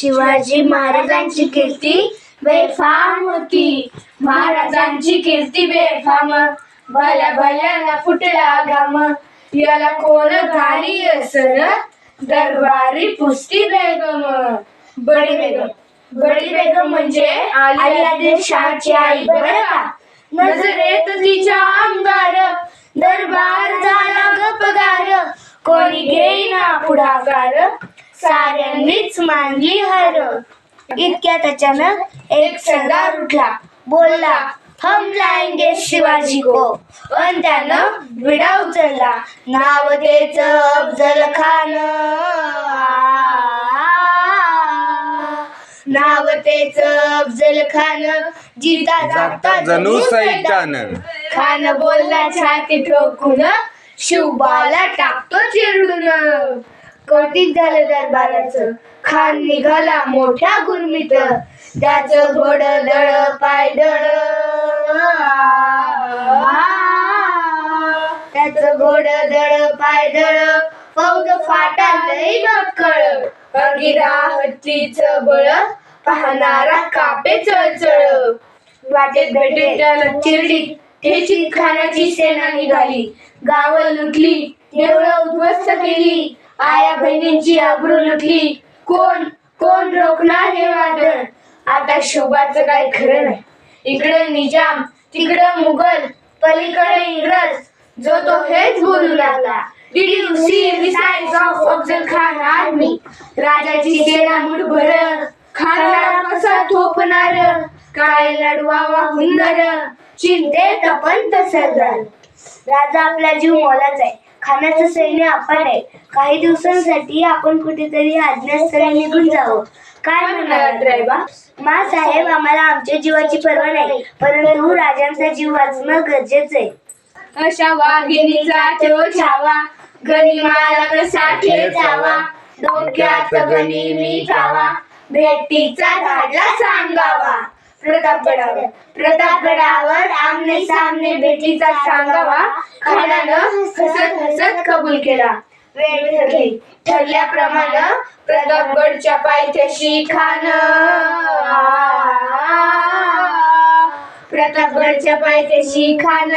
शिवाजी महाराजांची कीर्ती बेफाम होती. महाराजांची कीर्ती बेफाम, भल्या भल्याला फुटला घाम. याला कोण घाली असर, दरबारी पुसती बेगम. बडी बेगम म्हणजे आली आदिलशहाची आई बरं का. नजरेत तिच्या अंगार, दरबार झाला गपगार. कोणी घेईना पुढाकार, साऱ्यांनीच मानली हार. इतक्यात अचानक एक सरदार उठला, बोलला हम लाएंगे शिवाजी को. पण त्यानं विडा उचलला, नाव त्याचं अफजल खान. नाव त्याचं अफजल खान, जिता जागता जणू सैतान. खान बोलला छाती ठोकून, शिवबाला टाकतो चिरडून. कौतिक झालं दरबाराचं, खान निघाला मोठ्या गुरमीत. त्याचं घोड दळ पाय दळ, त्याचं घोड दळ पाय दळ. फौज फाटा लई बक्कळ, अगिरा हत्तीचं बळ, पाहणारा कापे चळचळ. वाटेत भेटेल त्याला चिरडी, ठेचीत खानाची सेना निघाली. गावं लुटली, देवळं उद्ध्वस्त केली, आया बहिणींची आबरू लुटली. कोण कोण रोखणार हे वादळ, आता शिवबाचं काही खरं नाही. इकडे निजाम, तिकडे मुघल, पलीकडे इंग्रज, जो तो हेच बोलू लागला. Did you see missiles of Afzal Khan army? राजाची सेना मुठभर, खानाला कसा थोपणार, काय लढवावा हुंदर, चिंतेत पंत सरदार. राजा आपला जीव मोलाचा आहे, खानाचं सैन्य अफाट आहे. काही दिवसांसाठी आपण कुठेतरी आज्ञास्थळी निघून जावं. काय म्हणालात रायबा? मा साहेब, आम्हाला आमच्या जीवाची पर्वा नाही, परंतु राजांचा जीव वाचणं गरजेचं आहे. अशा वाघिणीचा तो छावा, गनिमाला कसा ठेचावा. डोक्यात गनिमी ठावा, भेटीचा धाडला सांगावा. प्रतापगडावर आमने सामने भेटीचा सांगावा. खानानं हसत हसत कबूल केला. वेळ ठरल्याप्रमाणे प्रतापगडच्या पायथ्याशी खान, प्रतापगडच्या पायथ्याशी खान,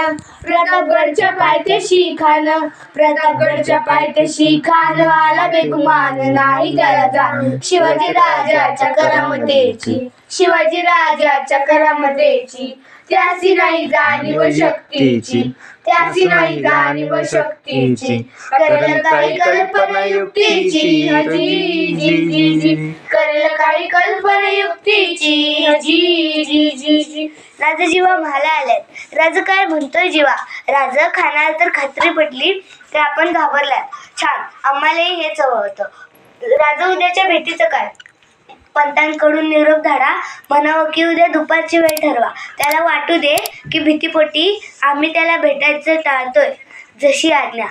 प्रतापगडच्या पायथ्याशी खान, प्रतापगडच्या पायथ्याशी खान. आला बेगुमान नाही त्याला जाण, शिवाजी राजाच्या करामतेची, शिवाजी राजाच्या करामतेची. त्यासी नाही जाणीव शक्तीची, त्यासी नाही जाणीव शक्तीची. करेल काही कल्पना युक्तीची, जी जी जी जी. करेल काही कल्पना युक्तीची, जी जी जी जी. राजा जीवा म्हाला आल्यात. राजा काय म्हणतोय जीवा? राजा खानाला तर खात्री पटली तर आपण घाबरलाय. छान, आम्हालाही हेच हवं होतं. राजा उद्याच्या भेटीचं काय? पंतांकडून निरोप धाडा, म्हणावं की उद्या दुपारची वेळ ठरवा. त्याला वाटू दे की भीतीपोटी आम्ही त्याला भेटायचं टाळतोय. जशी आज्ञा.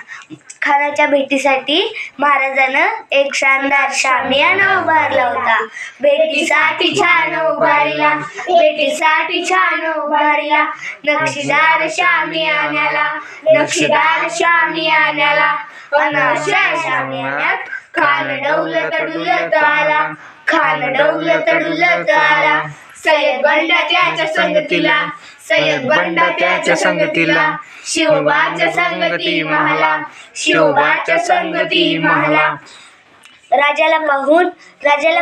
खानाच्या भेटीसाठी महाराजानं एक शानदार शामियाना उभारला होता. भेटीसाठी छान उभारला, भेटीसाठी छान उभारला. नक्षीदार शामियान्याला, नक्षीदार शामियान्याला. अनाशा शामियान्यात खान डौलत डुलत आला, खान डौलत डुलत आला. सय्यद बंडा त्याच्या संगतीला, सय्यद बंडा त्याच्या संगतीला. शिवबाच्या संगती महाला, शिवबाच्या संगती महाला. राजाला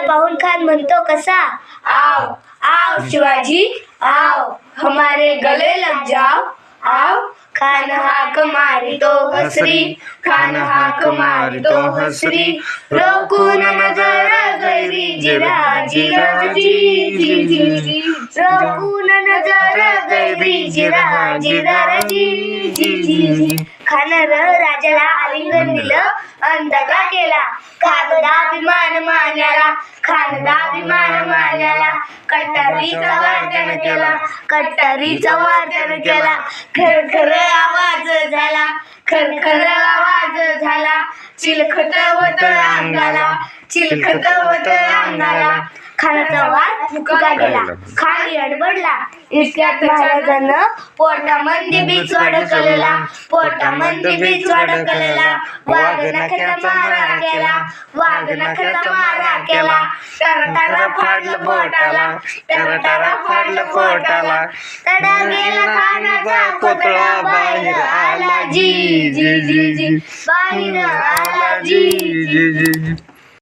पाहून खान म्हणतो कसा? आओ आओ शिवाजी आओ, हमारे गले लग जाओ आओ. खान हाक मारी तो हसरी, खान हाक मारी तो हसरी. रोकून नजर गैरी, जिरा जिरा जी जी जी जी. रोकून नजर गैरी, जिरा जिरा जी जी जी जी. खानानं राजाला आलिंगन दिलं, अंधका केला. खानदाभिमान मान्याला, खानदाभिमान मान्याला. कट्टारीचा वादन केला, कट्टारीचा वादन केला. खरखर आवाज झाला, खरखर आवाज झाला. चिलखत होत अंगाला, चिलखत होत अंगाला. खानाचा वार फुका गेला, खाली अडबडला. इतक्यात महाराजांना पोटामध्ये बीज अडकलेला, पोटामध्ये बीज अडकलेला. वाघ नखाचा मारा केला, वाघ नखाचा मारा केला. टरटरा फाडलं पोटाला, टरटरा फाडलं पोटाला. तडा गेला खानाचा पुतळा बाहेर आला जी जी जी जी, बाहेर आला जी जी जी.